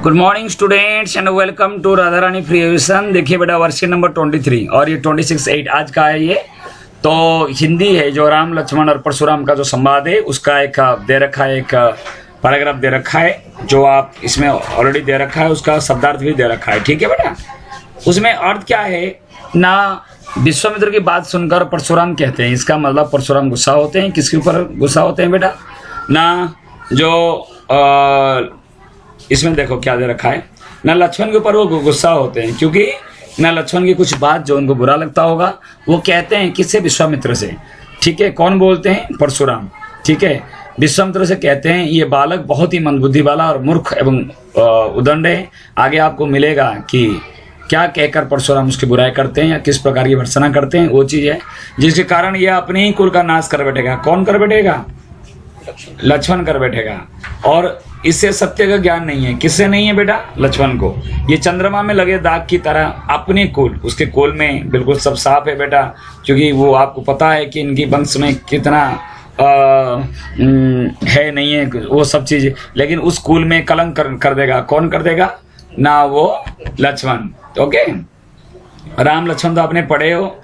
Good morning students and welcome to Radha Rani free education. देखिए बेटा वर्ष नंबर 23 और ये 26/8 आज का है। ये तो हिंदी है जो राम लक्ष्मण और परशुराम का जो संवाद है उसका एक दे रखा है, एक पैराग्राफ दे रखा है जो आप इसमें ऑलरेडी दे रखा है, उसका शब्दार्थ भी दे रखा है। ठीक है बेटा, उसमें अर्थ क्या है ना, विश्वामित्र की बात सुनकर परशुराम कहते हैं, इसका मतलब परशुराम गुस्सा होते हैं। किसके ऊपर गुस्सा होते हैं बेटा ना, जो इसमें देखो क्या दे रखा है ना, लक्ष्मण के ऊपर वो गुस्सा होते हैं क्योंकि ना लक्ष्मण की कुछ बात जो उनको बुरा लगता होगा वो कहते हैं किससे, विश्वामित्र से। ठीक है, कौन बोलते हैं, परशुराम। ठीक है, विश्वामित्र से कहते हैं ये बालक बहुत ही मंदबुद्धि वाला और मूर्ख एवं उदंड है। आगे आपको मिलेगा कि क्या कहकर परशुराम उसकी बुराई करते हैं या किस प्रकार की भर्त्सना करते हैं, वो चीज़ है जिसके कारण यह अपने ही कुल का नाश कर बैठेगा। कौन कर बैठेगा, लक्ष्मण कर बैठेगा। और इससे सत्य का ज्ञान नहीं है, किससे नहीं है बेटा, लक्ष्मण को। ये चंद्रमा में लगे दाग की तरह अपने कुल, उसके कुल में बिल्कुल सब साफ है बेटा, क्योंकि वो आपको पता है कि इनकी वंश में कितना है नहीं है वो सब चीज, लेकिन उस कुल में कलंक कर देगा। कौन कर देगा ना, वो लक्ष्मण। ओके, राम लक्ष्मण तो आपने पढ़े हो,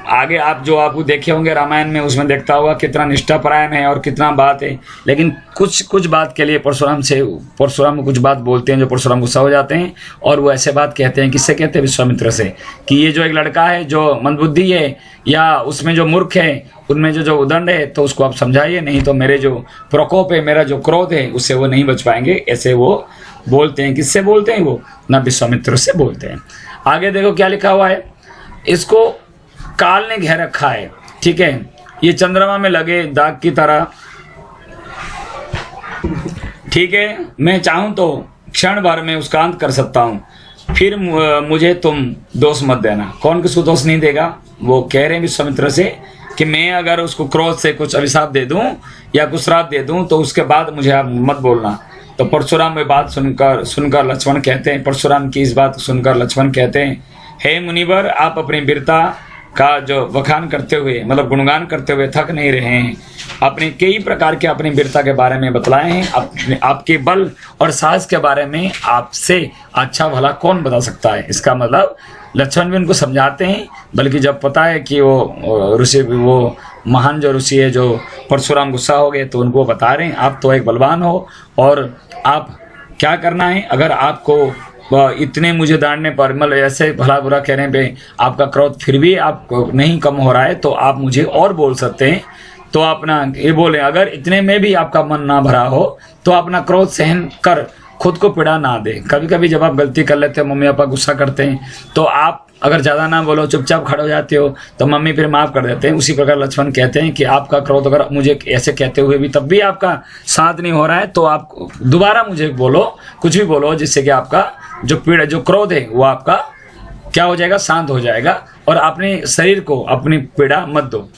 आगे आप जो आपको देखे होंगे रामायण में, उसमें देखता होगा कितना निष्ठा परायण है और कितना बात है। लेकिन कुछ बात के लिए परशुराम को कुछ बात बोलते हैं जो परशुराम गुस्सा हो जाते हैं और वो ऐसे बात कहते हैं। किससे कहते हैं, विश्वामित्र से, कि ये जो एक लड़का है जो मंदबुद्धि है या उसमें जो मूर्ख है, उनमें जो उदंड है, तो उसको आप समझाइए, नहीं तो मेरे जो प्रकोप है, मेरा जो क्रोध है, उससे वो नहीं बच पाएंगे। ऐसे वो बोलते हैं। किससे बोलते हैं वो ना, विश्वामित्र से बोलते हैं। आगे देखो क्या लिखा हुआ है, इसको काल ने घेर रखा है। ठीक है, ये चंद्रमा में लगे दाग की तरह। ठीक है, मैं चाहूं तो क्षण भर में उसका अंत कर सकता हूं, फिर मुझे तुम दोष मत देना। कौन किसको दोष नहीं देगा, वो कह रहे हैं विश्वामित्र से कि मैं अगर उसको क्रोध से कुछ अभिशाप दे दूं या कुछ श्राप दे दूं तो उसके बाद मुझे आप मत बोलना। तो परशुराम में बात सुनकर लक्ष्मण कहते हैं, परशुराम की इस बात सुनकर लक्ष्मण कहते हैं, हे मुनिवर, आप अपनी वीरता का जो वखान करते हुए, मतलब गुणगान करते हुए थक नहीं रहे हैं। अपने कई प्रकार के अपनी वीरता के बारे में बतलाए हैं, आपके बल और साहस के बारे में आपसे अच्छा भला कौन बता सकता है। इसका मतलब लक्ष्मण भी उनको समझाते हैं, बल्कि जब पता है कि वो ऋषि, वो महान जो ऋषि है, जो परशुराम गुस्सा हो गए, तो उनको बता रहे हैं आप तो एक बलवान हो और आप क्या करना है, अगर आपको इतने मुझे डांटने पर, मतलब ऐसे भला बुरा कहने पे आपका क्रोध फिर भी आपको नहीं कम हो रहा है, तो आप मुझे और बोल सकते हैं। तो अपना ये बोले, अगर इतने में भी आपका मन ना भरा हो तो अपना क्रोध सहन कर खुद को पीड़ा ना दे। कभी कभी जब आप गलती कर लेते हो, मम्मी पापा गुस्सा करते हैं, तो आप अगर ज़्यादा ना बोलो, चुपचाप खड़े हो जाते हो, तो मम्मी फिर माफ़ कर देते हैं। उसी प्रकार लक्ष्मण कहते हैं कि आपका क्रोध अगर मुझे ऐसे कहते हुए भी तब भी आपका शांत नहीं हो रहा है, तो आप दोबारा मुझे बोलो, कुछ भी बोलो, जिससे कि आपका जो पीड़ा, जो क्रोध है, वो आपका क्या हो जाएगा, शांत हो जाएगा और अपने शरीर को अपनी पीड़ा मत दो।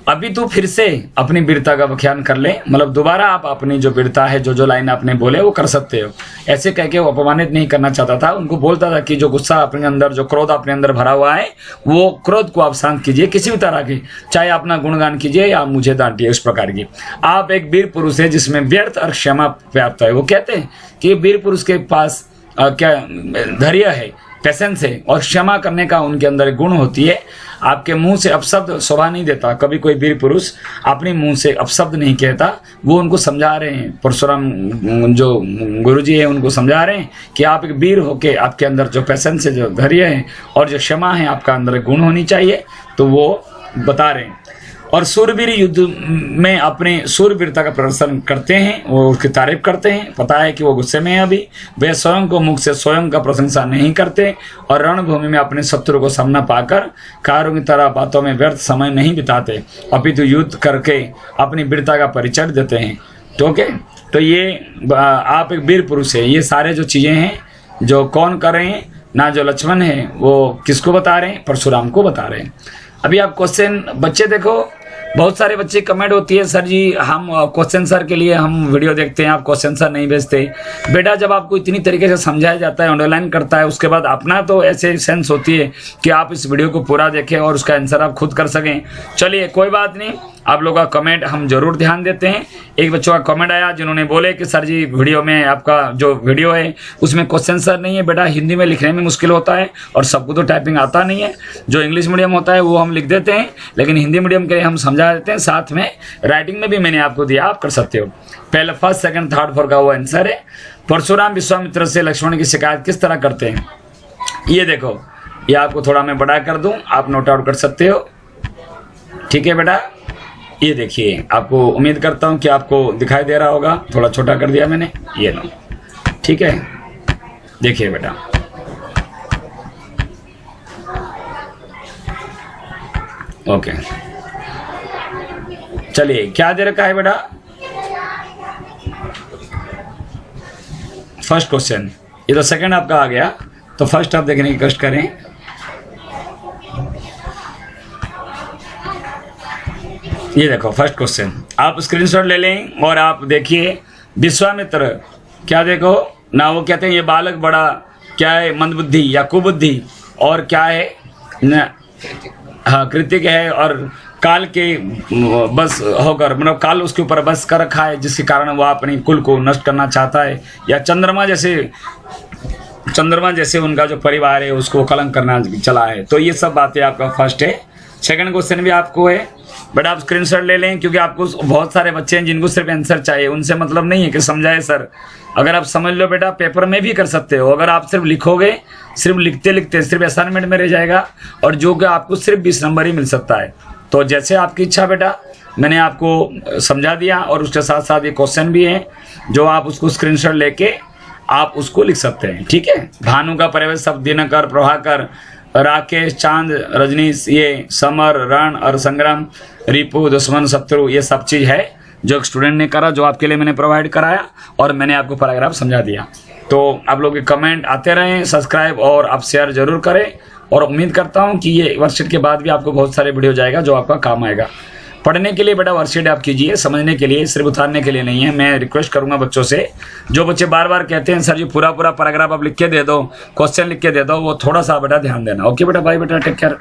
अभी तो फिर से अपनी वीरता का व्याख्यान कर ले, मतलब दोबारा आप अपनी जो वीरता है, जो लाइन आपने बोले वो कर सकते हो। ऐसे कह के वो अपमानित नहीं करना चाहता था, उनको बोलता था कि जो गुस्सा अपने अंदर, जो क्रोध अपने अंदर भरा हुआ है, वो क्रोध को आप शांत कीजिए, किसी भी तरह की, चाहे अपना गुणगान कीजिए या मुझे डांटिए, उस प्रकार की। आप एक वीर पुरुष है जिसमें व्यर्थ और क्षमा पर्याप्त है। वो कहते हैं कि वीर पुरुष के पास क्या धैर्य है, पेशेंस है और क्षमा करने का उनके अंदर गुण होती है। आपके मुंह से अपशब्द शोभा नहीं देता, कभी कोई वीर पुरुष अपने मुंह से अपशब्द नहीं कहता। वो उनको समझा रहे हैं, परशुराम जो गुरुजी है उनको समझा रहे हैं कि आप एक वीर होके आपके अंदर जो पेशेंस है, जो धैर्य है और जो क्षमा है, आपका अंदर गुण होनी चाहिए। तो वो बता रहे हैं और सूरवीर युद्ध में अपने सूरवीरता का प्रदर्शन करते हैं, वो उसकी तारीफ करते हैं। पता है कि वो गुस्से में है अभी, वे स्वयं को मुख से स्वयं का प्रशंसा नहीं करते और रणभूमि में अपने शत्रु को सामना पाकर कारों की तरह बातों में व्यर्थ समय नहीं बिताते, अपितु युद्ध करके अपनी वीरता का परिचय देते हैं। तो ओके, तो ये आप एक वीर पुरुष है। ये सारे जो चीज़ें हैं जो कौन कर रहे हैं ना, जो लक्ष्मण है वो किसको बता रहे हैं, परशुराम को बता रहे हैं। अभी आप क्वेश्चन, बच्चे देखो, बहुत सारे बच्चे कमेंट होती है, सर जी हम क्वेश्चन सर के लिए हम वीडियो देखते हैं, आप क्वेश्चन सर नहीं भेजते। बेटा जब आपको इतनी तरीके से समझाया जाता है, अंडरलाइन करता है, उसके बाद अपना तो ऐसे सेंस होती है कि आप इस वीडियो को पूरा देखें और उसका आंसर आप खुद कर सकें। चलिए कोई बात नहीं, आप लोगों का कमेंट हम जरूर ध्यान देते हैं। एक बच्चों का कमेंट आया जिन्होंने बोले कि सर जी वीडियो में आपका जो वीडियो है उसमें क्वेश्चन आंसर नहीं है। बेटा हिंदी में लिखने में मुश्किल होता है और सबको तो टाइपिंग आता नहीं है। जो इंग्लिश मीडियम होता है वो हम लिख देते हैं, लेकिन हिंदी मीडियम के लिए हम समझा देते हैं। साथ में राइटिंग में भी मैंने आपको दिया, आप कर सकते हो। पहले फर्स्ट सेकंड थर्ड फोर्थ का वो आंसर है। परशुराम विश्वामित्र से लक्ष्मण की शिकायत किस तरह करते हैं, ये देखो, ये आपको थोड़ा मैं बड़ा कर दूं, आप नोट आउट कर सकते हो। ठीक है बेटा, ये देखिए, आपको उम्मीद करता हूं कि आपको दिखाई दे रहा होगा, थोड़ा छोटा कर दिया मैंने, ये लो। ठीक है, देखिए बेटा, ओके, चलिए क्या दे रखा है बेटा, फर्स्ट क्वेश्चन, ये तो सेकंड आपका आ गया, तो फर्स्ट आप देखने की कष्ट करें। ये देखो फर्स्ट क्वेश्चन, आप स्क्रीनशॉट ले लें और आप देखिए। विश्वामित्र क्या देखो ना, वो कहते हैं ये बालक बड़ा क्या है, मंदबुद्धि या कुबुद्धि, और क्या है न, हाँ कृतिक है, और काल के बस होकर, मतलब काल उसके ऊपर बस कर रखा है, जिसके कारण वह अपने कुल को नष्ट करना चाहता है, या चंद्रमा जैसे उनका जो परिवार है उसको कलंक करना चला है। तो ये सब बातें आपका फर्स्ट है। सेकंड क्वेश्चन भी आपको है, बट आप स्क्रीनशॉट ले लें, क्योंकि आपको बहुत सारे बच्चे हैं जिनको सिर्फ आंसर चाहिए, उनसे मतलब नहीं है कि समझाए सर। अगर आप समझ लो बेटा, पेपर में भी कर सकते हो। अगर आप सिर्फ लिखोगे, सिर्फ लिखते लिखते सिर्फ असाइनमेंट में रह जाएगा, और जो कि आपको सिर्फ 20 नंबर ही मिल सकता है। तो जैसे आपकी इच्छा बेटा, मैंने आपको समझा दिया, और उसके साथ साथ ये क्वेश्चन भी है जो आप उसको स्क्रीनशॉट लेके आप उसको लिख सकते हैं। ठीक है, भानु का प्रवेश शब्द दिनकर, प्रभाकर, राकेश, चांद, रजनीश, ये समर, रण और संग्राम, रिपु, दुश्मन, शत्रु, ये सब चीज है जो एक स्टूडेंट ने करा, जो आपके लिए मैंने प्रोवाइड कराया, और मैंने आपको पैराग्राफ समझा दिया। तो आप लोग के कमेंट आते रहें, सब्सक्राइब और आप शेयर जरूर करें, और उम्मीद करता हूं कि ये वर्कशीट के बाद भी आपको बहुत सारे वीडियो जाएगा जो आपका काम आएगा। पढ़ने के लिए बेटा वर्कशीट आप कीजिए, समझने के लिए, सिर्फ उतारने के लिए नहीं है। मैं रिक्वेस्ट करूंगा बच्चों से, जो बच्चे बार बार कहते हैं सर जी पूरा पैराग्राफ आप लिख के दे दो, क्वेश्चन लिख के दे दो, वो थोड़ा सा बेटा ध्यान देना। ओके बेटा, बाय बेटा, टेक केयर।